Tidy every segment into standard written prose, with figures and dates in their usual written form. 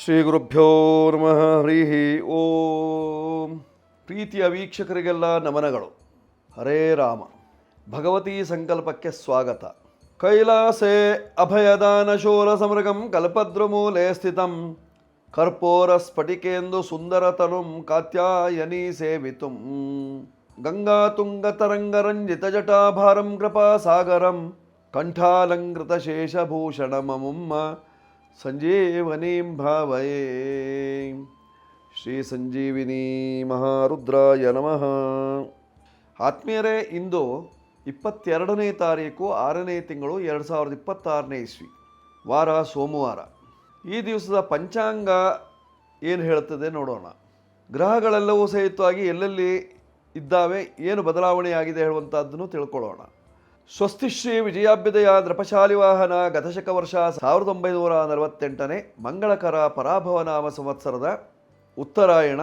ಶ್ರೀ ಗುರುಭ್ಯೋ ನಮಃ. ಹರಿ ಓಂ. ಪ್ರೀತಿಯ ವೀಕ್ಷಕರಿಗೆಲ್ಲ ನಮನಗಳು. ಹರೇ ರಾಮ. ಭಗವತೀ ಸಂಕಲ್ಪಕ್ಕೆ ಸ್ವಾಗತ. ಕೈಲಾಸೆ ಅಭಯದಾನ ಶೂರ ಸಮೃಗಂ ಕಲ್ಪದ್ರುಮೂಲೆ ಸ್ಥಿತಂ ಕರ್ಪೂರ ಸ್ಫಟಿಕೇಂದು ಸುಂದರತನುಂ ಕಾತ್ಯಾಯನಿ ಸೇವಿತುಂ ಗಂಗಾ ತುಂಗ ತರಂಗರಂಜಿತ ಜಟಾಭಾರಂ ಕೃಪಾ ಸಾಗರಂ ಕಂಠಾಲಂಕೃತ ಶೇಷಭೂಷಣಮಮುಮ್ಮ ಸಂಜೀವನೀಂ ಭಾವಯೇ. ಶ್ರೀ ಸಂಜೀವಿನಿ ಮಹಾರುದ್ರಾಯ ನಮಃ. ಆತ್ಮೀಯರೇ, ಇಂದು 22ನೇ ತಾರೀಕು 6ನೇ ತಿಂಗಳು 2026ನೇ ಇಸ್ವಿ, ವಾರ ಸೋಮವಾರ. ಈ ದಿವಸದ ಪಂಚಾಂಗ ಏನು ಹೇಳ್ತದೆ ನೋಡೋಣ. ಗ್ರಹಗಳೆಲ್ಲವೂ ಸಹಿತವಾಗಿ ಎಲ್ಲೆಲ್ಲಿ ಇದ್ದಾವೆ, ಏನು ಬದಲಾವಣೆಯಾಗಿದೆ ಹೇಳುವಂಥದ್ದನ್ನು ತಿಳ್ಕೊಳ್ಳೋಣ. ಸ್ವಸ್ತಿಶ್ರೀ ವಿಜಯಾಭ್ಯುದಯ ನೃಪಶಾಲಿವಾಹನ ಗತಶಕ ವರ್ಷ 1948ನೇ ಮಂಗಳಕರ ಪರಾಭವನಾಮ ಸಂವತ್ಸರದ ಉತ್ತರಾಯಣ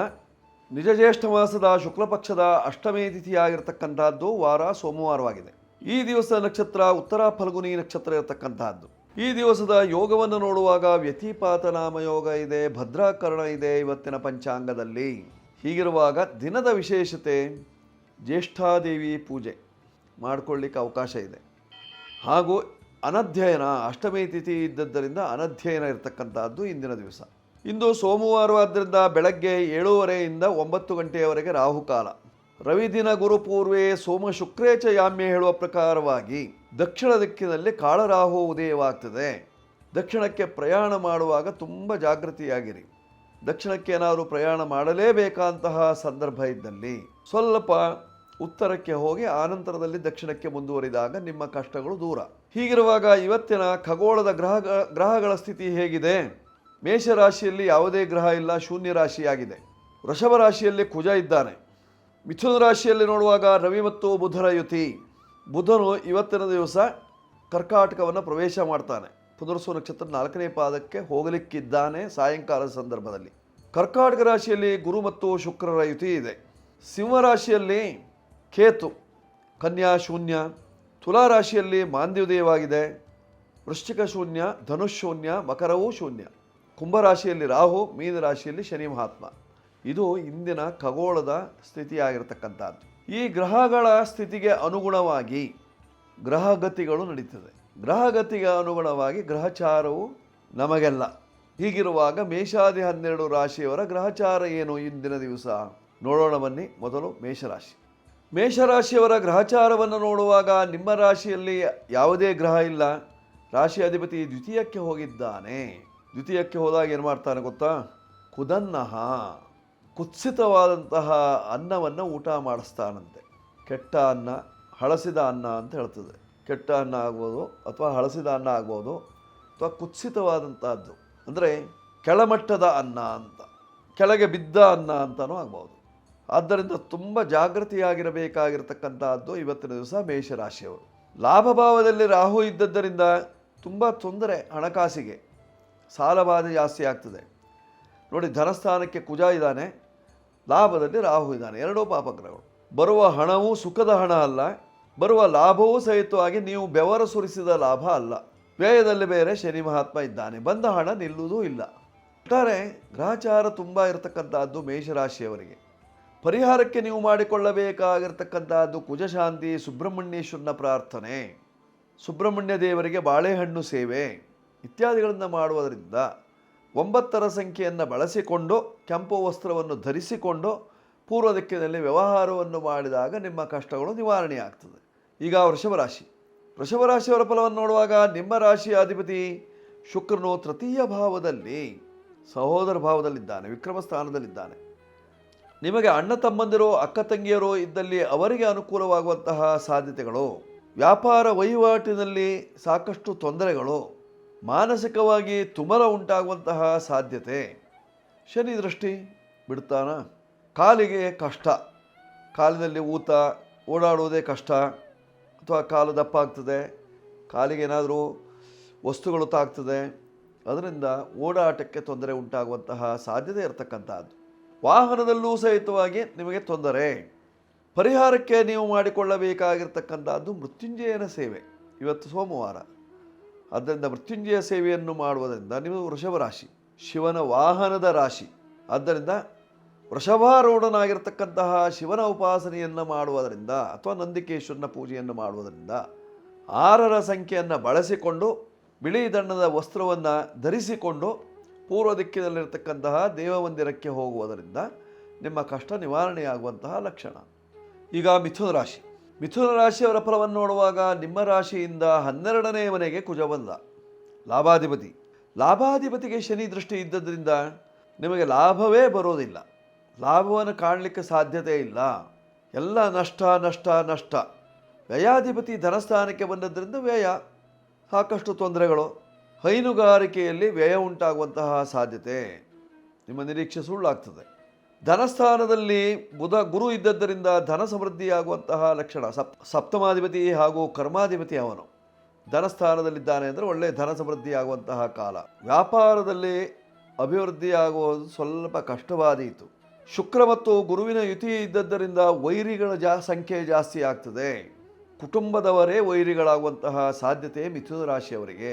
ನಿಜ ಜ್ಯೇಷ್ಠ ಮಾಸದ ಶುಕ್ಲಪಕ್ಷದ ಅಷ್ಟಮಿ ತಿಥಿಯಾಗಿರ್ತಕ್ಕಂಥದ್ದು ವಾರ ಸೋಮವಾರವಾಗಿದೆ. ಈ ದಿವಸ ನಕ್ಷತ್ರ ಉತ್ತರ ಫಲ್ಗುನಿ ನಕ್ಷತ್ರ ಇರತಕ್ಕಂತಹದ್ದು. ಈ ದಿವಸದ ಯೋಗವನ್ನು ನೋಡುವಾಗ ವ್ಯತಿಪಾತ ನಾಮ ಯೋಗ ಇದೆ, ಭದ್ರಾಕರಣ ಇದೆ ಇವತ್ತಿನ ಪಂಚಾಂಗದಲ್ಲಿ. ಹೀಗಿರುವಾಗ ದಿನದ ವಿಶೇಷತೆ ಜ್ಯೇಷ್ಠಾದೇವಿ ಪೂಜೆ ಮಾಡಿಕೊಳ್ಳಿಕ್ಕೆ ಅವಕಾಶ ಇದೆ. ಹಾಗೂ ಅನಧ್ಯಯನ, ಅಷ್ಟಮಿ ತಿಥಿ ಇದ್ದದ್ದರಿಂದ ಅನಧ್ಯಯನ ಇರತಕ್ಕಂಥದ್ದು ಇಂದಿನ ದಿವಸ. ಇಂದು ಸೋಮವಾರವಾದ್ದರಿಂದ ಬೆಳಗ್ಗೆ 7:30ಯಿಂದ 9 ಗಂಟೆಯವರೆಗೆ ರಾಹುಕಾಲ. ರವಿದಿನ ಗುರುಪೂರ್ವೇ ಸೋಮ ಶುಕ್ರೇಚ ಯಾಮ್ಯ ಹೇಳುವ ಪ್ರಕಾರವಾಗಿ ದಕ್ಷಿಣ ದಿಕ್ಕಿನಲ್ಲಿ ಕಾಳರಾಹು ಉದಯವಾಗ್ತದೆ. ದಕ್ಷಿಣಕ್ಕೆ ಪ್ರಯಾಣ ಮಾಡುವಾಗ ತುಂಬ ಜಾಗೃತಿಯಾಗಿರಿ. ದಕ್ಷಿಣಕ್ಕೆ ಏನಾದರೂ ಪ್ರಯಾಣ ಮಾಡಲೇಬೇಕಂತಹ ಸಂದರ್ಭ ಇದ್ದಲ್ಲಿ ಸ್ವಲ್ಪ ಉತ್ತರಕ್ಕೆ ಹೋಗಿ ಆನಂತರದಲ್ಲಿ ದಕ್ಷಿಣಕ್ಕೆ ಮುಂದುವರಿದಾಗ ನಿಮ್ಮ ಕಷ್ಟಗಳು ದೂರ. ಹೀಗಿರುವಾಗ ಇವತ್ತಿನ ಖಗೋಳದ ಗ್ರಹಗಳ ಸ್ಥಿತಿ ಹೇಗಿದೆ? ಮೇಷರಾಶಿಯಲ್ಲಿ ಯಾವುದೇ ಗ್ರಹ ಇಲ್ಲ, ಶೂನ್ಯ ರಾಶಿಯಾಗಿದೆ. ವೃಷಭ ರಾಶಿಯಲ್ಲಿ ಕುಜ ಇದ್ದಾನೆ. ಮಿಥುನ ರಾಶಿಯಲ್ಲಿ ನೋಡುವಾಗ ರವಿ ಮತ್ತು ಬುಧರ ಯುತಿ. ಬುಧನು ಇವತ್ತಿನ ದಿವಸ ಕರ್ಕಾಟಕವನ್ನು ಪ್ರವೇಶ ಮಾಡ್ತಾನೆ. ಪುನರ್ಸು ನಕ್ಷತ್ರ 4ನೇ ಪಾದಕ್ಕೆ ಹೋಗಲಿಕ್ಕಿದ್ದಾನೆ ಸಾಯಂಕಾಲದ ಸಂದರ್ಭದಲ್ಲಿ. ಕರ್ಕಾಟಕ ರಾಶಿಯಲ್ಲಿ ಗುರು ಮತ್ತು ಶುಕ್ರರ ಯುತಿ ಇದೆ. ಸಿಂಹರಾಶಿಯಲ್ಲಿ ಕೇತು, ಕನ್ಯಾ ಶೂನ್ಯ. ತುಲಾ ರಾಶಿಯಲ್ಲಿ ಮಾಂದ್ಯೋದಯವಾಗಿದೆ. ವೃಶ್ಚಿಕ ಶೂನ್ಯ, ಧನುಷ್ ಶೂನ್ಯ, ಮಕರವೂ ಶೂನ್ಯ. ಕುಂಭರಾಶಿಯಲ್ಲಿ ರಾಹು, ಮೀನ ರಾಶಿಯಲ್ಲಿ ಶನಿ ಮಹಾತ್ಮ. ಇದು ಇಂದಿನ ಖಗೋಳದ ಸ್ಥಿತಿಯಾಗಿರ್ತಕ್ಕಂಥದ್ದು. ಈ ಗ್ರಹಗಳ ಸ್ಥಿತಿಗೆ ಅನುಗುಣವಾಗಿ ಗ್ರಹಗತಿಗಳು ನಡೀತದೆ. ಗ್ರಹಗತಿಗೆ ಅನುಗುಣವಾಗಿ ಗ್ರಹಚಾರವು ನಮಗೆಲ್ಲ. ಹೀಗಿರುವಾಗ ಮೇಷಾದಿ 12 ರಾಶಿಯವರ ಗ್ರಹಚಾರ ಏನು ಇಂದಿನ ದಿವಸ ನೋಡೋಣ ಬನ್ನಿ. ಮೊದಲು ಮೇಷರಾಶಿ. ಮೇಷರಾಶಿಯವರ ಗ್ರಹಚಾರವನ್ನು ನೋಡುವಾಗ ನಿಮ್ಮ ರಾಶಿಯಲ್ಲಿ ಯಾವುದೇ ಗ್ರಹ ಇಲ್ಲ. ರಾಶಿ ಅಧಿಪತಿ ದ್ವಿತೀಯಕ್ಕೆ ಹೋಗಿದ್ದಾನೆ. ದ್ವಿತೀಯಕ್ಕೆ ಹೋದಾಗ ಏನು ಮಾಡ್ತಾನೆ ಗೊತ್ತಾ? ಕುದನ್ನಹ, ಕುತ್ಸಿತವಾದಂತಹ ಅನ್ನವನ್ನು ಊಟ ಮಾಡಿಸ್ತಾನಂತೆ. ಕೆಟ್ಟ ಅನ್ನ, ಹಳಸಿದ ಅನ್ನ ಅಂತ ಹೇಳ್ತದೆ. ಕೆಟ್ಟ ಅನ್ನ ಆಗ್ಬೋದು, ಅಥವಾ ಹಳಸಿದ ಅನ್ನ ಆಗ್ಬೋದು, ಅಥವಾ ಕುತ್ಸಿತವಾದಂತಹದ್ದು ಅಂದರೆ ಕೆಳಮಟ್ಟದ ಅನ್ನ ಅಂತ, ಕೆಳಗೆ ಬಿದ್ದ ಅನ್ನ ಅಂತಲೂ ಆಗ್ಬೋದು. ಆದ್ದರಿಂದ ತುಂಬ ಜಾಗೃತಿಯಾಗಿರಬೇಕಾಗಿರ್ತಕ್ಕಂಥದ್ದು ಇವತ್ತಿನ ದಿವಸ ಮೇಷರಾಶಿಯವರು. ಲಾಭಭಾವದಲ್ಲಿ ರಾಹು ಇದ್ದದ್ದರಿಂದ ತುಂಬ ತೊಂದರೆ ಹಣಕಾಸಿಗೆ. ಸಾಲಬಾಧೆ ಜಾಸ್ತಿ ಆಗ್ತದೆ ನೋಡಿ. ಧನಸ್ಥಾನಕ್ಕೆ ಕುಜ ಇದ್ದಾನೆ, ಲಾಭದಲ್ಲಿ ರಾಹು ಇದ್ದಾನೆ, ಎರಡೂ ಪಾಪಗ್ರಹಗಳು. ಬರುವ ಹಣವು ಸುಖದ ಹಣ ಅಲ್ಲ, ಬರುವ ಲಾಭವೂ ಸಹಿತವಾಗಿ ನೀವು ಬೆವರು ಸುರಿಸಿದ ಲಾಭ ಅಲ್ಲ. ವ್ಯಯದಲ್ಲಿ ಬೇರೆ ಶನಿ ಮಹಾತ್ಮ ಇದ್ದಾನೆ, ಬಂದ ಹಣ ನಿಲ್ಲುವುದೂ ಇಲ್ಲ. ಒಟ್ಟಾರೆ ಗ್ರಹಚಾರ ತುಂಬ ಇರತಕ್ಕಂಥದ್ದು ಮೇಷರಾಶಿಯವರಿಗೆ. ಪರಿಹಾರಕ್ಕೆ ನೀವು ಮಾಡಿಕೊಳ್ಳಬೇಕಾಗಿರ್ತಕ್ಕಂಥದ್ದು ಕುಜಶಾಂತಿ, ಸುಬ್ರಹ್ಮಣ್ಯೇಶ್ವರನ ಪ್ರಾರ್ಥನೆ, ಸುಬ್ರಹ್ಮಣ್ಯ ದೇವರಿಗೆ ಬಾಳೆಹಣ್ಣು ಸೇವೆ ಇತ್ಯಾದಿಗಳನ್ನು ಮಾಡುವುದರಿಂದ 9ರ ಸಂಖ್ಯೆಯನ್ನು ಬಳಸಿಕೊಂಡು ಕೆಂಪು ವಸ್ತ್ರವನ್ನು ಧರಿಸಿಕೊಂಡು ಪೂರ್ವ ದಿಕ್ಕಿನಲ್ಲಿ ವ್ಯವಹಾರವನ್ನು ಮಾಡಿದಾಗ ನಿಮ್ಮ ಕಷ್ಟಗಳು ನಿವಾರಣೆಯಾಗ್ತದೆ. ಈಗ ವೃಷಭರಾಶಿ. ವೃಷಭರಾಶಿಯವರ ಫಲವನ್ನು ನೋಡುವಾಗ ನಿಮ್ಮ ರಾಶಿಯ ಅಧಿಪತಿ ಶುಕ್ರನು ತೃತೀಯ ಭಾವದಲ್ಲಿ, ಸಹೋದರ ಭಾವದಲ್ಲಿದ್ದಾನೆ, ವಿಕ್ರಮ ಸ್ಥಾನದಲ್ಲಿದ್ದಾನೆ. ನಿಮಗೆ ಅಣ್ಣ ತಮ್ಮಂದಿರೋ, ಅಕ್ಕ ತಂಗಿಯರೋ ಇದ್ದಲ್ಲಿ ಅವರಿಗೆ ಅನುಕೂಲವಾಗುವಂತಹ ಸಾಧ್ಯತೆಗಳು. ವ್ಯಾಪಾರ ವಹಿವಾಟಿನಲ್ಲಿ ಸಾಕಷ್ಟು ತೊಂದರೆಗಳು, ಮಾನಸಿಕವಾಗಿ ತುಮಲ ಉಂಟಾಗುವಂತಹ ಸಾಧ್ಯತೆ. ಶನಿ ದೃಷ್ಟಿ ಬಿಡ್ತಾನ. ಕಾಲಿಗೆ ಕಷ್ಟ, ಕಾಲಿನಲ್ಲಿ ಊತ, ಓಡಾಡುವುದೇ ಕಷ್ಟ, ಅಥವಾ ಕಾಲು ದಪ್ಪ ಆಗ್ತದೆ, ಕಾಲಿಗೆ ಏನಾದರೂ ವಸ್ತುಗಳು ತಾಗ್ತದೆ, ಅದರಿಂದ ಓಡಾಟಕ್ಕೆ ತೊಂದರೆ ಉಂಟಾಗುವಂತಹ ಸಾಧ್ಯತೆ ಇರತಕ್ಕಂಥದ್ದು. ವಾಹನದಲ್ಲೂ ಸಹಿತವಾಗಿ ನಿಮಗೆ ತೊಂದರೆ. ಪರಿಹಾರಕ್ಕೆ ನೀವು ಮಾಡಿಕೊಳ್ಳಬೇಕಾಗಿರ್ತಕ್ಕಂಥದ್ದು ಮೃತ್ಯುಂಜಯನ ಸೇವೆ. ಇವತ್ತು ಸೋಮವಾರ, ಆದ್ದರಿಂದ ಮೃತ್ಯುಂಜಯ ಸೇವೆಯನ್ನು ಮಾಡುವುದರಿಂದ ನೀವು ವೃಷಭ ರಾಶಿ ಶಿವನ ವಾಹನದ ರಾಶಿ. ಆದ್ದರಿಂದ ವೃಷಭಾರೂಢನಾಗಿರ್ತಕ್ಕಂತಹ ಶಿವನ ಉಪಾಸನೆಯನ್ನು ಮಾಡುವುದರಿಂದ ಅಥವಾ ನಂದಿಕೇಶ್ವರನ ಪೂಜೆಯನ್ನು ಮಾಡುವುದರಿಂದ 6ರ ಸಂಖ್ಯೆಯನ್ನು ಬಳಸಿಕೊಂಡು ಬಿಳಿ ಬಣ್ಣದ ವಸ್ತ್ರವನ್ನು ಧರಿಸಿಕೊಂಡು ಪೂರ್ವ ದಿಕ್ಕಿನಲ್ಲಿರ್ತಕ್ಕಂತಹ ದೇವಮಂದಿರಕ್ಕೆ ಹೋಗುವುದರಿಂದ ನಿಮ್ಮ ಕಷ್ಟ ನಿವಾರಣೆಯಾಗುವಂತಹ ಲಕ್ಷಣ. ಈಗ ಮಿಥುನ ರಾಶಿ. ಮಿಥುನ ರಾಶಿಯವರ ಫಲವನ್ನು ನೋಡುವಾಗ ನಿಮ್ಮ ರಾಶಿಯಿಂದ 12ನೇ ಮನೆಗೆ ಕುಜ ಬಂದ, ಲಾಭಾಧಿಪತಿ. ಲಾಭಾಧಿಪತಿಗೆ ಶನಿ ದೃಷ್ಟಿ ಇದ್ದದ್ರಿಂದ ನಿಮಗೆ ಲಾಭವೇ ಬರೋದಿಲ್ಲ, ಲಾಭವನ್ನು ಕಾಣಲಿಕ್ಕೆ ಸಾಧ್ಯತೆ ಇಲ್ಲ, ಎಲ್ಲ ನಷ್ಟ ನಷ್ಟ ನಷ್ಟ. ವ್ಯಯಾಧಿಪತಿ ಧನಸ್ಥಾನಕ್ಕೆ ಬಂದದ್ದರಿಂದ ವ್ಯಯ, ಸಾಕಷ್ಟು ತೊಂದರೆಗಳು, ಹೈನುಗಾರಿಕೆಯಲ್ಲಿ ವ್ಯಯ ಉಂಟಾಗುವಂತಹ ಸಾಧ್ಯತೆ, ನಿಮ್ಮ ನಿರೀಕ್ಷೆ ಸುಳ್ಳಾಗ್ತದೆ. ಧನಸ್ಥಾನದಲ್ಲಿ ಗುರು ಇದ್ದದ್ದರಿಂದ ಧನ ಸಮೃದ್ಧಿಯಾಗುವಂತಹ ಲಕ್ಷಣ. ಸಪ್ತಮಾಧಿಪತಿ ಹಾಗೂ ಕರ್ಮಾಧಿಪತಿ ಅವನು ಧನಸ್ಥಾನದಲ್ಲಿದ್ದಾನೆ ಅಂದರೆ ಒಳ್ಳೆಯ ಧನ ಸಮೃದ್ಧಿಯಾಗುವಂತಹ ಕಾಲ. ವ್ಯಾಪಾರದಲ್ಲಿ ಅಭಿವೃದ್ಧಿಯಾಗುವುದು ಸ್ವಲ್ಪ ಕಷ್ಟವಾದೀತು. ಶುಕ್ರ ಮತ್ತು ಗುರುವಿನ ಯುತಿ ಇದ್ದದ್ದರಿಂದ ವೈರಿಗಳ ಸಂಖ್ಯೆ ಜಾಸ್ತಿ ಆಗ್ತದೆ. ಕುಟುಂಬದವರೇ ವೈರಿಗಳಾಗುವಂತಹ ಸಾಧ್ಯತೆ ಮಿಥುನ ರಾಶಿಯವರಿಗೆ,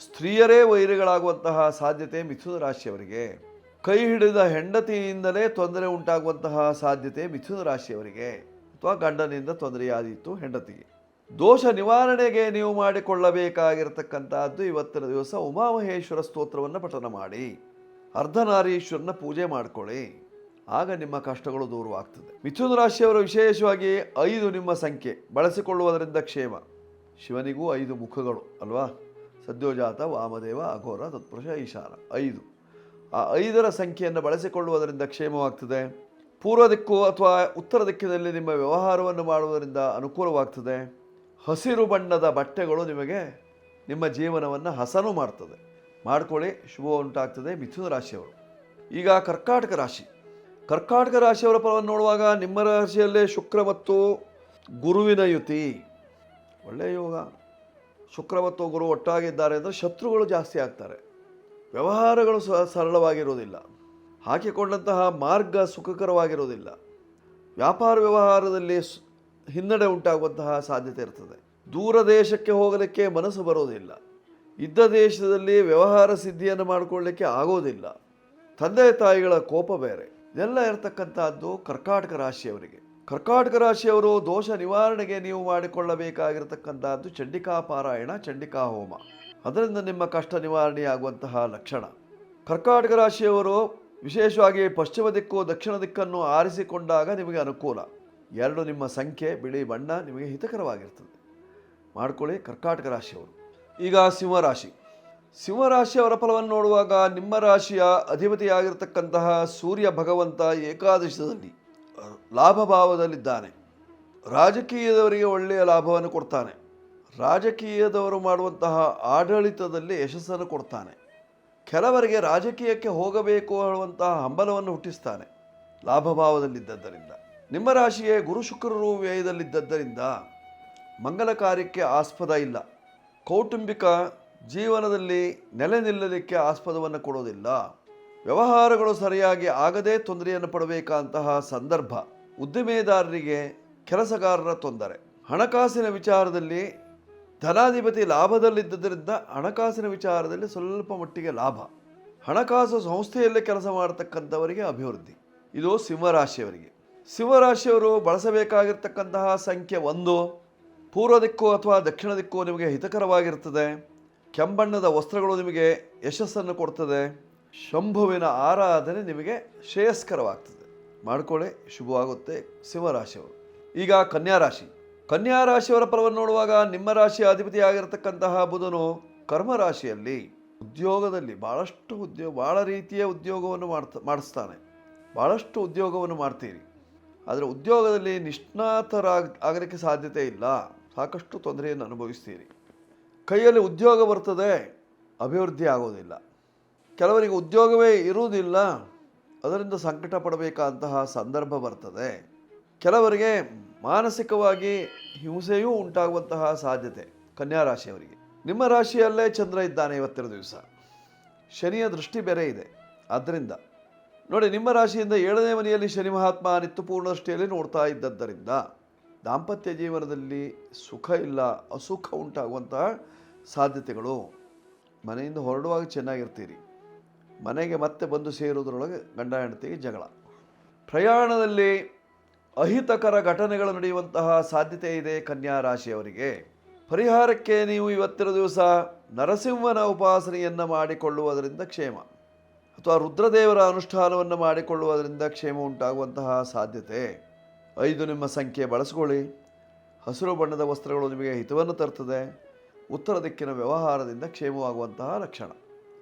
ಸ್ತ್ರೀಯರೇ ವೈರಿಗಳಾಗುವಂತಹ ಸಾಧ್ಯತೆ ಮಿಥುನ ರಾಶಿಯವರಿಗೆ, ಕೈ ಹಿಡಿದ ಹೆಂಡತಿಯಿಂದಲೇ ತೊಂದರೆ ಉಂಟಾಗುವಂತಹ ಸಾಧ್ಯತೆ ಮಿಥುನ ರಾಶಿಯವರಿಗೆ, ಅಥವಾ ಗಂಡನಿಂದ ತೊಂದರೆಯಾದೀತು ಹೆಂಡತಿಗೆ. ದೋಷ ನಿವಾರಣೆಗೆ ನೀವು ಮಾಡಿಕೊಳ್ಳಬೇಕಾಗಿರತಕ್ಕಂಥದ್ದು ಇವತ್ತಿನ ದಿವಸ ಉಮಾಮಹೇಶ್ವರ ಸ್ತೋತ್ರವನ್ನು ಪಠನ ಮಾಡಿ, ಅರ್ಧನಾರೀಶ್ವರನ ಪೂಜೆ ಮಾಡಿಕೊಳ್ಳಿ, ಆಗ ನಿಮ್ಮ ಕಷ್ಟಗಳು ದೂರವಾಗ್ತದೆ. ಮಿಥುನ ರಾಶಿಯವರು ವಿಶೇಷವಾಗಿ 5 ನಿಮ್ಮ ಸಂಖ್ಯೆ ಬಳಸಿಕೊಳ್ಳುವುದರಿಂದ ಕ್ಷೇಮ. ಶಿವನಿಗೂ 5 ಮುಖಗಳು ಅಲ್ವಾ? ಸದ್ಯೋಜಾತ, ವಾಮದೇವ, ಅಘೋರ, ತತ್ಪುರುಷ, ಈಶಾನ, 5. ಆ 5ರ ಸಂಖ್ಯೆಯನ್ನು ಬಳಸಿಕೊಳ್ಳುವುದರಿಂದ ಕ್ಷೇಮವಾಗ್ತದೆ. ಪೂರ್ವ ದಿಕ್ಕು ಅಥವಾ ಉತ್ತರ ದಿಕ್ಕಿನಲ್ಲಿ ನಿಮ್ಮ ವ್ಯವಹಾರವನ್ನು ಮಾಡುವುದರಿಂದ ಅನುಕೂಲವಾಗ್ತದೆ. ಹಸಿರು ಬಣ್ಣದ ಬಟ್ಟೆಗಳು ನಿಮಗೆ ನಿಮ್ಮ ಜೀವನವನ್ನು ಹಸನು ಮಾಡ್ತದೆ. ಮಾಡ್ಕೊಳ್ಳಿ, ಶುಭ ಉಂಟಾಗ್ತದೆ ಮಿಥುನ ರಾಶಿಯವರು. ಈಗ ಕರ್ಕಾಟಕ ರಾಶಿ. ಕರ್ಕಾಟಕ ರಾಶಿಯವರ ಫಲವನ್ನು ನೋಡುವಾಗ ನಿಮ್ಮ ರಾಶಿಯಲ್ಲೇ ಶುಕ್ರ ಮತ್ತು ಗುರುವಿನ ಯುತಿ, ಒಳ್ಳೆಯ ಯೋಗ. ಶುಕ್ರ ಮತ್ತು ಗುರು ಒಟ್ಟಾಗಿದ್ದಾರೆ ಅಂದರೆ ಶತ್ರುಗಳು ಜಾಸ್ತಿ ಆಗ್ತಾರೆ, ವ್ಯವಹಾರಗಳು ಸರಳವಾಗಿರುವುದಿಲ್ಲ, ಹಾಕಿಕೊಂಡಂತಹ ಮಾರ್ಗ ಸುಖಕರವಾಗಿರುವುದಿಲ್ಲ, ವ್ಯಾಪಾರ ವ್ಯವಹಾರದಲ್ಲಿ ಹಿನ್ನಡೆ ಉಂಟಾಗುವಂತಹ ಸಾಧ್ಯತೆ ಇರ್ತದೆ. ದೂರ ದೇಶಕ್ಕೆ ಹೋಗಲಿಕ್ಕೆ ಮನಸ್ಸು ಬರೋದಿಲ್ಲ, ಇದ್ದ ದೇಶದಲ್ಲಿ ವ್ಯವಹಾರ ಸಿದ್ಧಿಯನ್ನು ಮಾಡಿಕೊಳ್ಳಲಿಕ್ಕೆ ಆಗೋದಿಲ್ಲ, ತಂದೆ ತಾಯಿಗಳ ಕೋಪ ಬೇರೆ, ಇದೆಲ್ಲ ಇರತಕ್ಕಂಥದ್ದು ಕರ್ಕಾಟಕ ರಾಶಿಯವರಿಗೆ. ಕರ್ಕಾಟಕ ರಾಶಿಯವರು ದೋಷ ನಿವಾರಣೆಗೆ ನೀವು ಮಾಡಿಕೊಳ್ಳಬೇಕಾಗಿರತಕ್ಕಂಥದ್ದು ಚಂಡಿಕಾ ಪಾರಾಯಣ, ಚಂಡಿಕಾ ಹೋಮ. ಅದರಿಂದ ನಿಮ್ಮ ಕಷ್ಟ ನಿವಾರಣೆಯಾಗುವಂತಹ ಲಕ್ಷಣ. ಕರ್ಕಾಟಕ ರಾಶಿಯವರು ವಿಶೇಷವಾಗಿ ಪಶ್ಚಿಮ ದಿಕ್ಕು ದಕ್ಷಿಣ ದಿಕ್ಕನ್ನು ಆರಿಸಿಕೊಂಡಾಗ ನಿಮಗೆ ಅನುಕೂಲ. 2 ನಿಮ್ಮ ಸಂಖ್ಯೆ, ಬಿಳಿ ಬಣ್ಣ ನಿಮಗೆ ಹಿತಕರವಾಗಿರ್ತದೆ. ಮಾಡ್ಕೊಳ್ಳಿ ಕರ್ಕಾಟಕ ರಾಶಿಯವರು. ಈಗ ಸಿಂಹರಾಶಿ. ಸಿಂಹರಾಶಿಯವರ ಫಲವನ್ನು ನೋಡುವಾಗ ನಿಮ್ಮ ರಾಶಿಯ ಅಧಿಪತಿಯಾಗಿರ್ತಕ್ಕಂತಹ ಸೂರ್ಯ ಭಗವಂತ ಏಕಾದಶದಲ್ಲಿ ಲಾಭಭಾವದಲ್ಲಿದ್ದಾನೆ. ರಾಜಕೀಯದವರಿಗೆ ಒಳ್ಳೆಯ ಲಾಭವನ್ನು ಕೊಡ್ತಾನೆ. ರಾಜಕೀಯದವರು ಮಾಡುವಂತಹ ಆಡಳಿತದಲ್ಲಿ ಯಶಸ್ಸನ್ನು ಕೊಡ್ತಾನೆ. ಕೆಲವರಿಗೆ ರಾಜಕೀಯಕ್ಕೆ ಹೋಗಬೇಕು ಅನ್ನುವಂತಹ ಹಂಬಲವನ್ನು ಹುಟ್ಟಿಸ್ತಾನೆ ಲಾಭಭಾವದಲ್ಲಿದ್ದರಿಂದ. ನಿಮ್ಮ ರಾಶಿಗೆ ಗುರು ಶುಕ್ರರು ವ್ಯಯದಲ್ಲಿದ್ದರಿಂದ ಮಂಗಲ ಕಾರ್ಯಕ್ಕೆ ಆಸ್ಪದ ಇಲ್ಲ. ಕೌಟುಂಬಿಕ ಜೀವನದಲ್ಲಿ ನೆಲೆ ನಿಲ್ಲಲಿಕ್ಕೆ ಆಸ್ಪದವನ್ನು ಕೊಡೋದಿಲ್ಲ. ವ್ಯವಹಾರಗಳು ಸರಿಯಾಗಿ ಆಗದೇ ತೊಂದರೆಯನ್ನು ಪಡಬೇಕಂತಹ ಸಂದರ್ಭ. ಉದ್ದಿಮೆದಾರರಿಗೆ ಕೆಲಸಗಾರರ ತೊಂದರೆ. ಹಣಕಾಸಿನ ವಿಚಾರದಲ್ಲಿ ಧನಾಧಿಪತಿ ಲಾಭದಲ್ಲಿದ್ದರಿಂದ ಹಣಕಾಸಿನ ವಿಚಾರದಲ್ಲಿ ಸ್ವಲ್ಪ ಮಟ್ಟಿಗೆ ಲಾಭ. ಹಣಕಾಸು ಸಂಸ್ಥೆಯಲ್ಲೇ ಕೆಲಸ ಮಾಡತಕ್ಕಂಥವರಿಗೆ ಅಭಿವೃದ್ಧಿ. ಇದು ಸಿಂಹರಾಶಿಯವರಿಗೆ. ಸಿಂಹರಾಶಿಯವರು ಬಳಸಬೇಕಾಗಿರ್ತಕ್ಕಂತಹ ಸಂಖ್ಯೆ 1. ಪೂರ್ವ ದಿಕ್ಕು ಅಥವಾ ದಕ್ಷಿಣ ದಿಕ್ಕು ನಿಮಗೆ ಹಿತಕರವಾಗಿರ್ತದೆ. ಕೆಂಬಣ್ಣದ ವಸ್ತ್ರಗಳು ನಿಮಗೆ ಯಶಸ್ಸನ್ನು ಕೊಡ್ತದೆ. ಶಂಭುವಿನ ಆರಾಧನೆ ನಿಮಗೆ ಶ್ರೇಯಸ್ಕರವಾಗ್ತದೆ. ಮಾಡ್ಕೊಳ್ಳಿ, ಶುಭವಾಗುತ್ತೆ ಸಿಂಹರಾಶಿಯವರು. ಈಗ ಕನ್ಯಾ ರಾಶಿ. ಕನ್ಯಾ ರಾಶಿಯವರ ಫಲವನ್ನು ನೋಡುವಾಗ ನಿಮ್ಮ ರಾಶಿಯ ಅಧಿಪತಿಯಾಗಿರತಕ್ಕಂತಹ ಬುಧನು ಕರ್ಮರಾಶಿಯಲ್ಲಿ ಉದ್ಯೋಗದಲ್ಲಿ ಭಾಳ ರೀತಿಯ ಉದ್ಯೋಗವನ್ನು ಮಾಡಿಸ್ತಾನೆ. ಭಾಳಷ್ಟು ಉದ್ಯೋಗವನ್ನು ಮಾಡ್ತೀರಿ, ಆದರೆ ಉದ್ಯೋಗದಲ್ಲಿ ಆಗಲಿಕ್ಕೆ ಸಾಧ್ಯತೆ ಇಲ್ಲ. ಸಾಕಷ್ಟು ತೊಂದರೆಯನ್ನು ಅನುಭವಿಸ್ತೀರಿ. ಕೈಯಲ್ಲಿ ಉದ್ಯೋಗ ಬರ್ತದೆ, ಅಭಿವೃದ್ಧಿ ಆಗೋದಿಲ್ಲ. ಕೆಲವರಿಗೆ ಉದ್ಯೋಗವೇ ಇರುವುದಿಲ್ಲ, ಅದರಿಂದ ಸಂಕಟ ಪಡಬೇಕಾದಂತಹ ಸಂದರ್ಭ ಬರ್ತದೆ. ಕೆಲವರಿಗೆ ಮಾನಸಿಕವಾಗಿ ಹಿಂಸೆಯೂ ಉಂಟಾಗುವಂತಹ ಸಾಧ್ಯತೆ ಕನ್ಯಾ ರಾಶಿಯವರಿಗೆ. ನಿಮ್ಮ ರಾಶಿಯಲ್ಲೇ ಚಂದ್ರ ಇದ್ದಾನೆ ಇವತ್ತಿನ ದಿವಸ, ಶನಿಯ ದೃಷ್ಟಿ ಬೇರೆ ಇದೆ. ಆದ್ದರಿಂದ ನೋಡಿ, ನಿಮ್ಮ ರಾಶಿಯಿಂದ 7ನೇ ಮನೆಯಲ್ಲಿ ಶನಿ ಮಹಾತ್ಮ ನಿತ್ಯಪೂರ್ಣ ದೃಷ್ಟಿಯಲ್ಲಿ ನೋಡ್ತಾ ಇದ್ದದ್ದರಿಂದ ದಾಂಪತ್ಯ ಜೀವನದಲ್ಲಿ ಸುಖ ಇಲ್ಲ, ಅಸುಖ ಉಂಟಾಗುವಂತಹ ಸಾಧ್ಯತೆಗಳು. ಮನೆಯಿಂದ ಹೊರಡುವಾಗ ಚೆನ್ನಾಗಿರ್ತೀರಿ, ಮನೆಗೆ ಮತ್ತೆ ಬಂದು ಸೇರುವುದರೊಳಗೆ ಗಂಡ ಹೆಂಡತಿಗೆ ಜಗಳ. ಪ್ರಯಾಣದಲ್ಲಿ ಅಹಿತಕರ ಘಟನೆಗಳು ನಡೆಯುವಂತಹ ಸಾಧ್ಯತೆ ಇದೆ ಕನ್ಯಾ ರಾಶಿಯವರಿಗೆ. ಪರಿಹಾರಕ್ಕೆ ನೀವು ಇವತ್ತಿನ ದಿವಸ ನರಸಿಂಹನ ಉಪಾಸನೆಯನ್ನು ಮಾಡಿಕೊಳ್ಳುವುದರಿಂದ ಕ್ಷೇಮ, ಅಥವಾ ರುದ್ರದೇವರ ಅನುಷ್ಠಾನವನ್ನು ಮಾಡಿಕೊಳ್ಳುವುದರಿಂದ ಕ್ಷೇಮ ಉಂಟಾಗುವಂತಹ ಸಾಧ್ಯತೆ. 5 ನಿಮ್ಮ ಸಂಖ್ಯೆ ಬಳಸಿಕೊಳ್ಳಿ. ಹಸಿರು ಬಣ್ಣದ ವಸ್ತ್ರಗಳು ನಿಮಗೆ ಹಿತವನ್ನು ತರ್ತದೆ. ಉತ್ತರ ದಿಕ್ಕಿನ ವ್ಯವಹಾರದಿಂದ ಕ್ಷೇಮವಾಗುವಂತಹ ಲಕ್ಷಣ.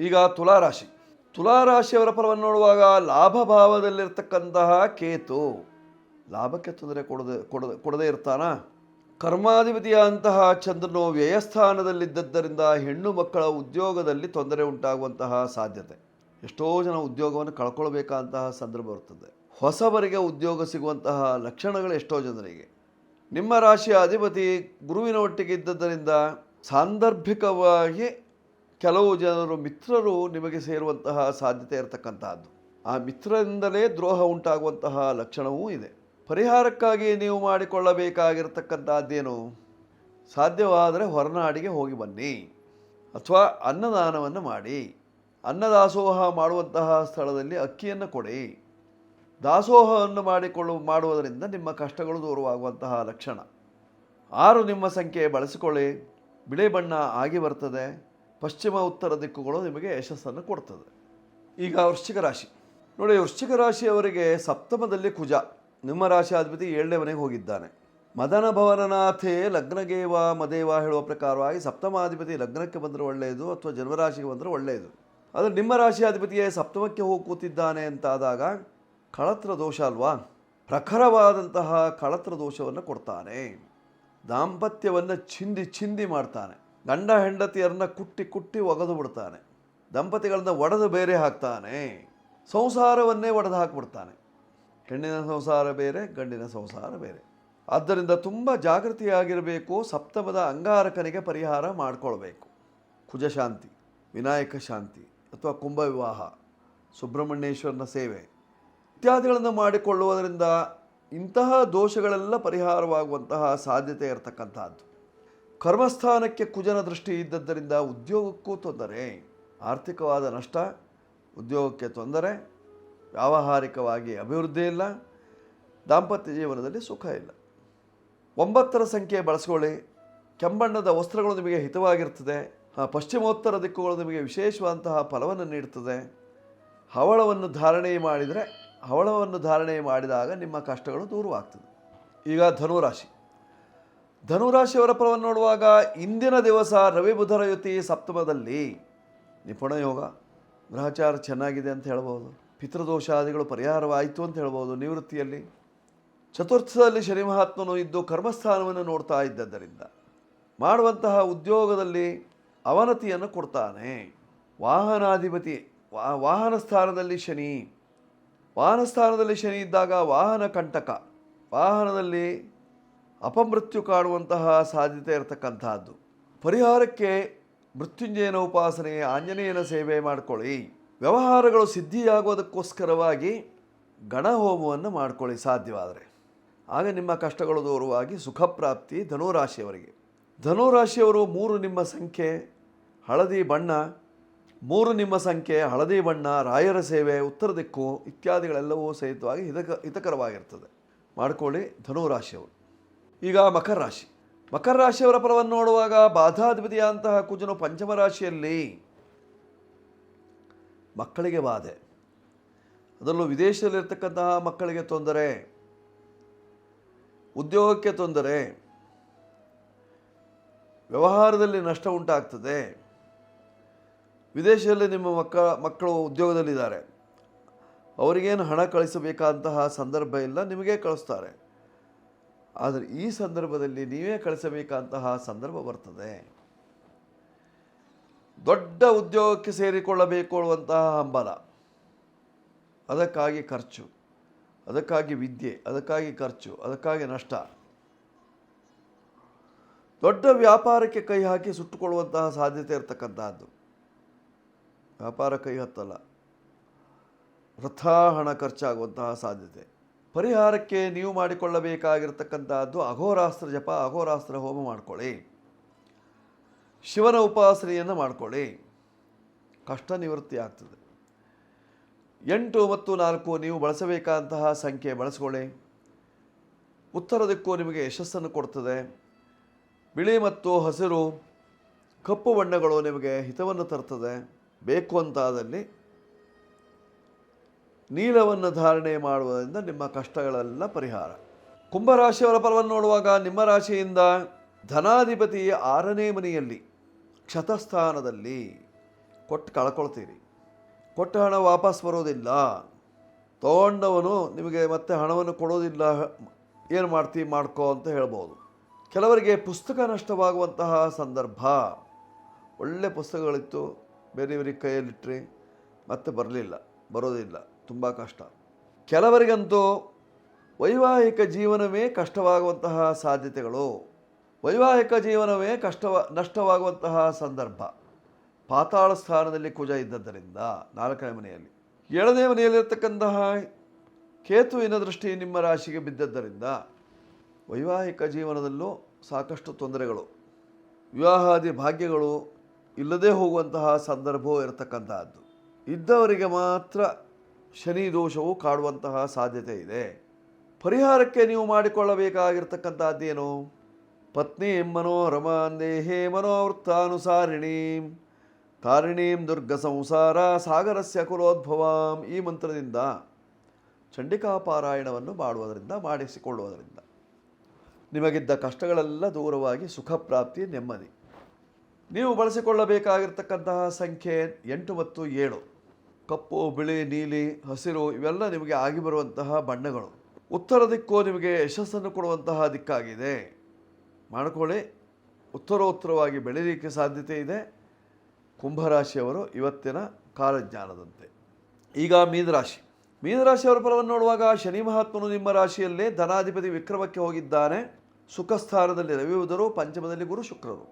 ಈಗ ತುಲಾರಾಶಿ. ತುಲಾರಾಶಿಯವರ ಫಲವನ್ನು ನೋಡುವಾಗ ಲಾಭ ಭಾವದಲ್ಲಿರ್ತಕ್ಕಂತಹ ಕೇತು ಲಾಭಕ್ಕೆ ತೊಂದರೆ ಕೊಡದೇ ಇರ್ತಾನ. ಕರ್ಮಾಧಿಪತಿಯಾದಂತಹ ಚಂದ್ರನು ವ್ಯಯಸ್ಥಾನದಲ್ಲಿದ್ದದ್ದರಿಂದ ಹೆಣ್ಣು ಮಕ್ಕಳ ಉದ್ಯೋಗದಲ್ಲಿ ತೊಂದರೆ ಉಂಟಾಗುವಂತಹ ಸಾಧ್ಯತೆ. ಎಷ್ಟೋ ಜನ ಉದ್ಯೋಗವನ್ನು ಕಳ್ಕೊಳ್ಬೇಕಾದಂತಹ ಸಂದರ್ಭ ಬರ್ತದೆ. ಹೊಸಬರಿಗೆ ಉದ್ಯೋಗ ಸಿಗುವಂತಹ ಲಕ್ಷಣಗಳು ಎಷ್ಟೋ ಜನರಿಗೆ. ನಿಮ್ಮ ರಾಶಿಯ ಅಧಿಪತಿ ಗುರುವಿನ ಒಟ್ಟಿಗೆ ಇದ್ದದ್ದರಿಂದ ಸಾಂದರ್ಭಿಕವಾಗಿ ಕೆಲವು ಜನರು ಮಿತ್ರರು ನಿಮಗೆ ಸೇರುವಂತಹ ಸಾಧ್ಯತೆ ಇರತಕ್ಕಂತಹದ್ದು. ಆ ಮಿತ್ರರಿಂದಲೇ ದ್ರೋಹ ಉಂಟಾಗುವಂತಹ ಲಕ್ಷಣವೂ ಇದೆ. ಪರಿಹಾರಕ್ಕಾಗಿ ನೀವು ಮಾಡಿಕೊಳ್ಳಬೇಕಾಗಿರತಕ್ಕಂಥದ್ದೇನು? ಸಾಧ್ಯವಾದರೆ ಹೊರನಾಡಿಗೆ ಹೋಗಿ ಬನ್ನಿ, ಅಥವಾ ಅನ್ನದಾನವನ್ನು ಮಾಡಿ. ಅನ್ನದಾಸೋಹ ಮಾಡುವಂತಹ ಸ್ಥಳದಲ್ಲಿ ಅಕ್ಕಿಯನ್ನು ಕೊಡಿ. ದಾಸೋಹವನ್ನು ಮಾಡುವುದರಿಂದ ನಿಮ್ಮ ಕಷ್ಟಗಳು ದೂರವಾಗುವಂತಹ ಲಕ್ಷಣ. 6 ನಿಮ್ಮ ಸಂಖ್ಯೆ ಬಳಸಿಕೊಳ್ಳಿ. ಬಿಳಿ ಬಣ್ಣ ಆಗಿ ಬರ್ತದೆ. ಪಶ್ಚಿಮ ಉತ್ತರ ದಿಕ್ಕುಗಳು ನಿಮಗೆ ಯಶಸ್ಸನ್ನು ಕೊಡ್ತದೆ. ಈಗ ವೃಶ್ಚಿಕ ರಾಶಿ ನೋಡಿ. ವೃಶ್ಚಿಕ ರಾಶಿಯವರಿಗೆ ಸಪ್ತಮದಲ್ಲಿ ಕುಜ, ನಿಮ್ಮ ರಾಶಿಯಾಧಿಪತಿ 7ನೇ ಮನೆಗೆ ಹೋಗಿದ್ದಾನೆ. ಮದನ ಭವನನಾಥೇ ಲಗ್ನಗೇವ ಮದೇವ ಹೇಳುವ ಪ್ರಕಾರವಾಗಿ ಸಪ್ತಮಾಧಿಪತಿ ಲಗ್ನಕ್ಕೆ ಬಂದರೆ ಒಳ್ಳೆಯದು, ಅಥವಾ ಜನ್ಮರಾಶಿಗೆ ಬಂದರೆ ಒಳ್ಳೆಯದು. ಆದರೆ ನಿಮ್ಮ ರಾಶಿಯಾಧಿಪತಿಯೇ ಸಪ್ತಮಕ್ಕೆ ಹೋಗಿ ಕೂತಿದ್ದಾನೆ ಅಂತಾದಾಗ ಕಳತ್ರ ದೋಷ ಅಲ್ವಾ? ಪ್ರಖರವಾದಂತಹ ಕಳತ್ರ ದೋಷವನ್ನು ಕೊಡ್ತಾನೆ. ದಾಂಪತ್ಯವನ್ನು ಚಿಂದಿ ಮಾಡ್ತಾನೆ. ಗಂಡ ಹೆಂಡತಿಯರನ್ನ ಕುಟ್ಟಿ ಒಗೆದು ಬಿಡ್ತಾನೆ. ದಂಪತಿಗಳನ್ನ ಒಡೆದು ಬೇರೆ ಹಾಕ್ತಾನೆ. ಸಂಸಾರವನ್ನೇ ಒಡೆದು ಹಾಕಿಬಿಡ್ತಾನೆ. ಹೆಣ್ಣಿನ ಸಂಸಾರ ಬೇರೆ, ಗಂಡಿನ ಸಂಸಾರ ಬೇರೆ. ಆದ್ದರಿಂದ ತುಂಬ ಜಾಗೃತಿಯಾಗಿರಬೇಕು. ಸಪ್ತಮದ ಅಂಗಾರಕನಿಗೆ ಪರಿಹಾರ ಮಾಡಿಕೊಳ್ಬೇಕು. ಕುಜ ಶಾಂತಿ, ವಿನಾಯಕ ಶಾಂತಿ, ಅಥವಾ ಕುಂಭ ವಿವಾಹ, ಸುಬ್ರಹ್ಮಣ್ಯೇಶ್ವರನ ಸೇವೆ ಇತ್ಯಾದಿಗಳನ್ನು ಮಾಡಿಕೊಳ್ಳುವುದರಿಂದ ಇಂತಹ ದೋಷಗಳೆಲ್ಲ ಪರಿಹಾರವಾಗುವಂತಹ ಸಾಧ್ಯತೆ ಇರತಕ್ಕಂತಹದ್ದು. ಕರ್ಮಸ್ಥಾನಕ್ಕೆ ಕುಜನ ದೃಷ್ಟಿ ಇದ್ದದ್ದರಿಂದ ಉದ್ಯೋಗಕ್ಕೂ ತೊಂದರೆ, ಆರ್ಥಿಕವಾದ ನಷ್ಟ, ಉದ್ಯೋಗಕ್ಕೆ ತೊಂದರೆ, ವ್ಯಾವಹಾರಿಕವಾಗಿ ಅಭಿವೃದ್ಧಿ ಇಲ್ಲ, ದಾಂಪತ್ಯ ಜೀವನದಲ್ಲಿ ಸುಖ ಇಲ್ಲ. 9ರ ಸಂಖ್ಯೆ ಬಳಸ್ಕೊಳ್ಳಿ. ಕೆಂಬಣ್ಣದ ವಸ್ತ್ರಗಳು ನಿಮಗೆ ಹಿತವಾಗಿರ್ತದೆ. ಪಶ್ಚಿಮೋತ್ತರ ದಿಕ್ಕುಗಳು ನಿಮಗೆ ವಿಶೇಷವಾದಂತಹ ಫಲವನ್ನು ನೀಡುತ್ತದೆ. ಹವಳವನ್ನು ಧಾರಣೆ ಮಾಡಿದಾಗ ನಿಮ್ಮ ಕಷ್ಟಗಳು ದೂರವಾಗ್ತದೆ. ಈಗ ಧನುರಾಶಿ. ಧನುರಾಶಿಯವರ ಫಲವನ್ನು ನೋಡುವಾಗ ಇಂದಿನ ದಿವಸ ರವಿ ಬುಧರ ಯುತಿ ಸಪ್ತಮದಲ್ಲಿ ನಿಪುಣ ಯೋಗ, ಗ್ರಹಚಾರ ಚೆನ್ನಾಗಿದೆ ಅಂತ ಹೇಳ್ಬೋದು. ಪಿತೃದೋಷಾದಿಗಳು ಪರಿಹಾರವಾಯಿತು ಅಂತ ಹೇಳ್ಬೋದು. ನಿವೃತ್ತಿಯಲ್ಲಿ ಚತುರ್ಥದಲ್ಲಿ ಶನಿ ಮಹಾತ್ಮನು ಇದ್ದು ಕರ್ಮಸ್ಥಾನವನ್ನು ನೋಡ್ತಾ ಇದ್ದದ್ದರಿಂದ ಮಾಡುವಂತಹ ಉದ್ಯೋಗದಲ್ಲಿ ಅವನತಿಯನ್ನು ಕೊಡ್ತಾನೆ. ವಾಹನಾಧಿಪತಿ ವಾಹನ ಸ್ಥಾನದಲ್ಲಿ ಶನಿ ಇದ್ದಾಗ ವಾಹನ ಕಂಟಕ, ವಾಹನದಲ್ಲಿ ಅಪಮೃತ್ಯು ಕಾಣುವಂತಹ ಸಾಧ್ಯತೆ ಇರತಕ್ಕಂತಹದ್ದು. ಪರಿಹಾರಕ್ಕೆ ಮೃತ್ಯುಂಜಯನ ಉಪಾಸನೆ, ಆಂಜನೇಯನ ಸೇವೆ ಮಾಡಿಕೊಳ್ಳಿ. ವ್ಯವಹಾರಗಳು ಸಿದ್ಧಿಯಾಗುವುದಕ್ಕೋಸ್ಕರವಾಗಿ ಗಣಹೋಮವನ್ನು ಮಾಡಿಕೊಳ್ಳಿ ಸಾಧ್ಯವಾದರೆ. ಆಗ ನಿಮ್ಮ ಕಷ್ಟಗಳು ದೂರವಾಗಿ ಸುಖಪ್ರಾಪ್ತಿ. ಧನುರಾಶಿಯವರಿಗೆ. ಧನುರಾಶಿಯವರು 3 ನಿಮ್ಮ ಸಂಖ್ಯೆ ಹಳದಿ ಬಣ್ಣ, 3 ನಿಮ್ಮ ಸಂಖ್ಯೆ ಹಳದಿ ಬಣ್ಣ, ರಾಯರ ಸೇವೆ, ಉತ್ತರ ದಿಕ್ಕು ಇತ್ಯಾದಿಗಳೆಲ್ಲವೂ ಸಹಿತವಾಗಿ ಹಿತಕರವಾಗಿರ್ತದೆ. ಮಾಡಿಕೊಳ್ಳಿ ಧನುರಾಶಿಯವರು. ಈಗ ಮಕರ ರಾಶಿ. ಮಕರ ರಾಶಿಯವರ ಫಲವನ್ನು ನೋಡುವಾಗ ಬಾಧಾಧಿಪತಿಯಾದಂತಹ ಕುಜನು ಪಂಚಮ ರಾಶಿಯಲ್ಲಿ, ಮಕ್ಕಳಿಗೆ ಬಾಧೆ, ಅದರಲ್ಲೂ ವಿದೇಶದಲ್ಲಿರ್ತಕ್ಕಂತಹ ಮಕ್ಕಳಿಗೆ ತೊಂದರೆ, ಉದ್ಯೋಗಕ್ಕೆ ತೊಂದರೆ, ವ್ಯವಹಾರದಲ್ಲಿ ನಷ್ಟ ಉಂಟಾಗ್ತದೆ. ವಿದೇಶದಲ್ಲಿ ನಿಮ್ಮ ಮಕ್ಕಳು ಉದ್ಯೋಗದಲ್ಲಿದ್ದಾರೆ, ಅವರಿಗೇನು ಹಣ ಕಳಿಸಬೇಕಾದಂತಹ ಸಂದರ್ಭ ಇಲ್ಲ, ನಿಮಗೇ ಕಳಿಸ್ತಾರೆ. ಆದರೆ ಈ ಸಂದರ್ಭದಲ್ಲಿ ನೀವೇ ಕಳಿಸಬೇಕಾದಂತಹ ಸಂದರ್ಭ ಬರ್ತದೆ. ದೊಡ್ಡ ಉದ್ಯೋಗಕ್ಕೆ ಸೇರಿಕೊಳ್ಳಬೇಕು ಅನ್ನುವಂತಹ ಹಂಬಲ, ಅದಕ್ಕಾಗಿ ಖರ್ಚು, ಅದಕ್ಕಾಗಿ ವಿದ್ಯೆ, ಅದಕ್ಕಾಗಿ ಖರ್ಚು, ಅದಕ್ಕಾಗಿ ನಷ್ಟ. ದೊಡ್ಡ ವ್ಯಾಪಾರಕ್ಕೆ ಕೈ ಹಾಕಿ ಸುಟ್ಟುಕೊಳ್ಳುವಂತಹ ಸಾಧ್ಯತೆ ಇರತಕ್ಕಂತಹದ್ದು. ವ್ಯಾಪಾರ ಕೈ ಹತ್ತಲ್ಲ, ವೃಥಾ ಹಣ ಖರ್ಚಾಗುವಂತಹ ಸಾಧ್ಯತೆ. ಪರಿಹಾರಕ್ಕೆ ನೀವು ಮಾಡಿಕೊಳ್ಳಬೇಕಾಗಿರ್ತಕ್ಕಂತಹದ್ದು ಅಘೋರಾಸ್ತ್ರ ಜಪ, ಅಘೋರಾಸ್ತ್ರ ಹೋಮ ಮಾಡಿಕೊಳ್ಳಿ. ಶಿವನ ಉಪಾಸನೆಯನ್ನು ಮಾಡಿಕೊಳ್ಳಿ. ಕಷ್ಟ ನಿವೃತ್ತಿ ಆಗ್ತದೆ. 8 ಮತ್ತು 4 ನೀವು ಬಳಸಬೇಕಾದಂತಹ ಸಂಖ್ಯೆ ಬಳಸ್ಕೊಳ್ಳಿ. ಉತ್ತರ ದಿಕ್ಕು ನಿಮಗೆ ಯಶಸ್ಸನ್ನು ಕೊಡ್ತದೆ. ಬಿಳಿ ಮತ್ತು ಹಸಿರು, ಕಪ್ಪು ಬಣ್ಣಗಳು ನಿಮಗೆ ಹಿತವನ್ನು ತರ್ತದೆ. ಬೇಕು ಅಂತಾದಲ್ಲಿ ನೀಲವನ್ನು ಧಾರಣೆ ಮಾಡುವುದರಿಂದ ನಿಮ್ಮ ಕಷ್ಟಗಳೆಲ್ಲ ಪರಿಹಾರ. ಕುಂಭರಾಶಿಯವರ ಫಲವನ್ನು ನೋಡುವಾಗ ನಿಮ್ಮ ರಾಶಿಯಿಂದ ಧನಾಧಿಪತಿ 6ನೇ ಮನೆಯಲ್ಲಿ ಕ್ಷತಸ್ಥಾನದಲ್ಲಿ ಕೊಟ್ಟು ಕಳ್ಕೊಳ್ತೀರಿ. ಕೊಟ್ಟ ಹಣ ವಾಪಸ್ ಬರೋದಿಲ್ಲ. ತಗೊಂಡವನು ನಿಮಗೆ ಮತ್ತೆ ಹಣವನ್ನು ಕೊಡೋದಿಲ್ಲ. ಏನು ಮಾಡ್ಕೋ ಅಂತ ಹೇಳ್ಬೋದು. ಕೆಲವರಿಗೆ ಪುಸ್ತಕ ನಷ್ಟವಾಗುವಂತಹ ಸಂದರ್ಭ. ಒಳ್ಳೆ ಪುಸ್ತಕಗಳಿತ್ತು, ಬೇರೆಯವರಿಗೆ ಕೈಯಲ್ಲಿಟ್ಟರೆ ಮತ್ತೆ ಬರೋದಿಲ್ಲ, ತುಂಬ ಕಷ್ಟ. ಕೆಲವರಿಗಂತೂ ವೈವಾಹಿಕ ಜೀವನವೇ ಕಷ್ಟವಾಗುವಂತಹ ಸಾಧ್ಯತೆಗಳು, ವೈವಾಹಿಕ ಜೀವನವೇ ನಷ್ಟವಾಗುವಂತಹ ಸಂದರ್ಭ. ಪಾತಾಳ ಸ್ಥಾನದಲ್ಲಿ ಕುಜ ಇದ್ದದ್ದರಿಂದ 4ನೇ ಮನೆಯಲ್ಲಿ, 7ನೇ ಮನೆಯಲ್ಲಿರ್ತಕ್ಕಂತಹ ಕೇತುವಿನ ದೃಷ್ಟಿ ನಿಮ್ಮ ರಾಶಿಗೆ ಬಿದ್ದದ್ದರಿಂದ ವೈವಾಹಿಕ ಜೀವನದಲ್ಲೂ ಸಾಕಷ್ಟು ತೊಂದರೆಗಳು, ವಿವಾಹಾದಿ ಭಾಗ್ಯಗಳು ಇಲ್ಲದೆ ಹೋಗುವಂತಹ ಸಂದರ್ಭವೂ ಇರತಕ್ಕಂತಹದ್ದು. ಇದ್ದವರಿಗೆ ಮಾತ್ರ ಶನಿ ದೋಷವು ಕಾಡುವಂತಹ ಸಾಧ್ಯತೆ ಇದೆ. ಪರಿಹಾರಕ್ಕೆ ನೀವು ಮಾಡಿಕೊಳ್ಳಬೇಕಾಗಿರ್ತಕ್ಕಂಥದ್ದೇನು? ಪತ್ನಿ ಮನೋರಮಾಂದೇಹೇ ಮನೋವೃತ್ತಾನುಸಾರಿಣೀಂ ತಾರಿಣೀಂ ದುರ್ಗ ಸಂಸಾರ ಸಾಗರಸ್ಯ ಕುಲೋದ್ಭವಾಂ. ಈ ಮಂತ್ರದಿಂದ ಚಂಡಿಕಾ ಪಾರಾಯಣವನ್ನು ಮಾಡಿಸಿಕೊಳ್ಳುವುದರಿಂದ ನಿಮಗಿದ್ದ ಕಷ್ಟಗಳೆಲ್ಲ ದೂರವಾಗಿ ಸುಖ ಪ್ರಾಪ್ತಿ, ನೆಮ್ಮದಿ. ನೀವು ಬಳಸಿಕೊಳ್ಳಬೇಕಾಗಿರ್ತಕ್ಕಂತಹ ಸಂಖ್ಯೆ 8 ಮತ್ತು 7. ಕಪ್ಪು, ಬಿಳಿ, ನೀಲಿ, ಹಸಿರು ಇವೆಲ್ಲ ನಿಮಗೆ ಆಗಿ ಬರುವಂತಹ ಬಣ್ಣಗಳು. ಉತ್ತರ ದಿಕ್ಕು ನಿಮಗೆ ಯಶಸ್ಸನ್ನು ಕೊಡುವಂತಹ ದಿಕ್ಕಾಗಿದೆ. ಮಾಡಿಕೊಳ್ಳಿ. ಉತ್ತರೋತ್ತರವಾಗಿ ಬೆಳೀಲಿಕ್ಕೆ ಸಾಧ್ಯತೆ ಇದೆ. ಕುಂಭರಾಶಿಯವರು ಇವತ್ತಿನ ಕಾಲಜ್ಞಾನದಂತೆ. ಈಗ ಮೀನರಾಶಿಯವರ ಫಲವನ್ನು ನೋಡುವಾಗ ಶನಿ ಮಹಾತ್ಮನು ನಿಮ್ಮ ರಾಶಿಯಲ್ಲೇ ಧನಾಧಿಪತಿ ವಿಕ್ರಮಕ್ಕೆ ಹೋಗಿದ್ದಾನೆ. ಸುಖ ಸ್ಥಾನದಲ್ಲಿ ರವಿ ಬುಧರು, ಪಂಚಮದಲ್ಲಿ ಗುರು ಶುಕ್ರರು.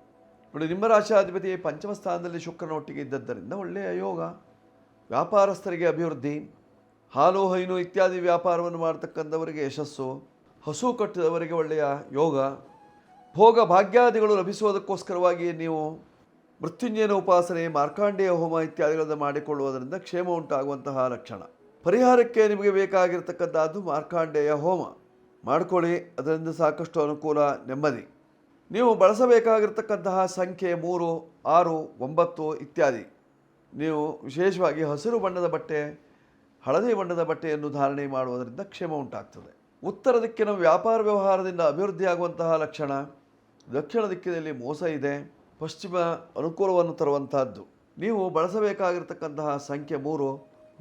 ನೋಡಿ, ನಿಮ್ಮ ರಾಶಿಯಾಧಿಪತಿ ಪಂಚಮ ಸ್ಥಾನದಲ್ಲಿ ಶುಕ್ರನೊಟ್ಟಿಗೆ ಇದ್ದದ್ದರಿಂದ ಒಳ್ಳೆಯ ಯೋಗ. ವ್ಯಾಪಾರಸ್ಥರಿಗೆ ಅಭಿವೃದ್ಧಿ, ಹಾಲು ಹೈನು ಇತ್ಯಾದಿ ವ್ಯಾಪಾರವನ್ನು ಮಾಡತಕ್ಕಂಥವರಿಗೆ ಯಶಸ್ಸು, ಹಸು ಕಟ್ಟಿದವರಿಗೆ ಒಳ್ಳೆಯ ಯೋಗ. ಭೋಗ ಭಾಗ್ಯಾದಿಗಳು ಲಭಿಸುವುದಕ್ಕೋಸ್ಕರವಾಗಿ ನೀವು ಮೃತ್ಯುಂಜಯನ ಉಪಾಸನೆ, ಮಾರ್ಕಾಂಡೇಯ ಹೋಮ ಇತ್ಯಾದಿಗಳನ್ನು ಮಾಡಿಕೊಳ್ಳುವುದರಿಂದ ಕ್ಷೇಮ ಉಂಟಾಗುವಂತಹ ಲಕ್ಷಣ. ಪರಿಹಾರಕ್ಕೆ ನಿಮಗೆ ಬೇಕಾಗಿರ್ತಕ್ಕಂಥದ್ದು ಮಾರ್ಕಾಂಡೇಯ ಹೋಮ ಮಾಡಿಕೊಳ್ಳಿ. ಅದರಿಂದ ಸಾಕಷ್ಟು ಅನುಕೂಲ, ನೆಮ್ಮದಿ. ನೀವು ಬಳಸಬೇಕಾಗಿರ್ತಕ್ಕಂತಹ ಸಂಖ್ಯೆ 3, 6, 9 ಇತ್ಯಾದಿ. ನೀವು ವಿಶೇಷವಾಗಿ ಹಸಿರು ಬಣ್ಣದ ಬಟ್ಟೆ, ಹಳದಿ ಬಣ್ಣದ ಬಟ್ಟೆಯನ್ನು ಧಾರಣೆ ಮಾಡುವುದರಿಂದ ಕ್ಷೇಮ ಉಂಟಾಗ್ತದೆ. ಉತ್ತರ ದಿಕ್ಕಿನ ವ್ಯಾಪಾರ ವ್ಯವಹಾರದಿಂದ ಅಭಿವೃದ್ಧಿಯಾಗುವಂತಹ ಲಕ್ಷಣ. ದಕ್ಷಿಣ ದಿಕ್ಕಿನಲ್ಲಿ ಮೋಸ ಇದೆ. ಪಶ್ಚಿಮ ಅನುಕೂಲವನ್ನು ತರುವಂತಹದ್ದು. ನೀವು ಬಳಸಬೇಕಾಗಿರ್ತಕ್ಕಂತಹ ಸಂಖ್ಯೆ 3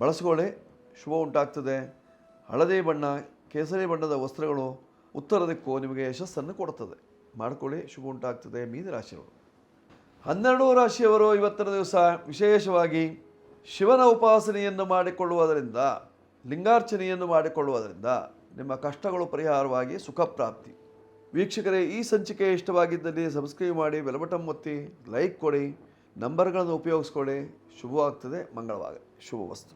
ಬಳಸಿಕೊಳ್ಳಿ, ಶುಭ ಉಂಟಾಗ್ತದೆ. ಹಳದಿ ಬಣ್ಣ, ಕೇಸರಿ ಬಣ್ಣದ ವಸ್ತ್ರಗಳು ಉತ್ತರ ದಿಕ್ಕು ನಿಮಗೆ ಯಶಸ್ಸನ್ನು ಕೊಡುತ್ತದೆ. ಮಾಡಿಕೊಳ್ಳಿ, ಶುಭ ಉಂಟಾಗ್ತದೆ. ಮೀನರಾಶಿಯವರು 12 ರಾಶಿಯವರು ಇವತ್ತಿನ ದಿವಸ ವಿಶೇಷವಾಗಿ ಶಿವನ ಉಪಾಸನೆಯನ್ನು ಮಾಡಿಕೊಳ್ಳುವುದರಿಂದ, ಲಿಂಗಾರ್ಚನೆಯನ್ನು ಮಾಡಿಕೊಳ್ಳುವುದರಿಂದ ನಿಮ್ಮ ಕಷ್ಟಗಳು ಪರಿಹಾರವಾಗಿ ಸುಖ ಪ್ರಾಪ್ತಿ. ವೀಕ್ಷಕರೇ, ಈ ಸಂಚಿಕೆ ಇಷ್ಟವಾಗಿದ್ದಲ್ಲಿ ಸಬ್ಸ್ಕ್ರೈಬ್ ಮಾಡಿ, ಬೆಲ್ ಬಟನ್ ಒತ್ತಿ, ಲೈಕ್ ಕೊಡಿ, ನಂಬರ್ಗಳನ್ನು ಉಪಯೋಗಿಸ್ಕೊಳ್ಳಿ. ಶುಭವಾಗ್ತದೆ. ಮಂಗಳವಾಗಲಿ. ಶುಭವಸ್ತು.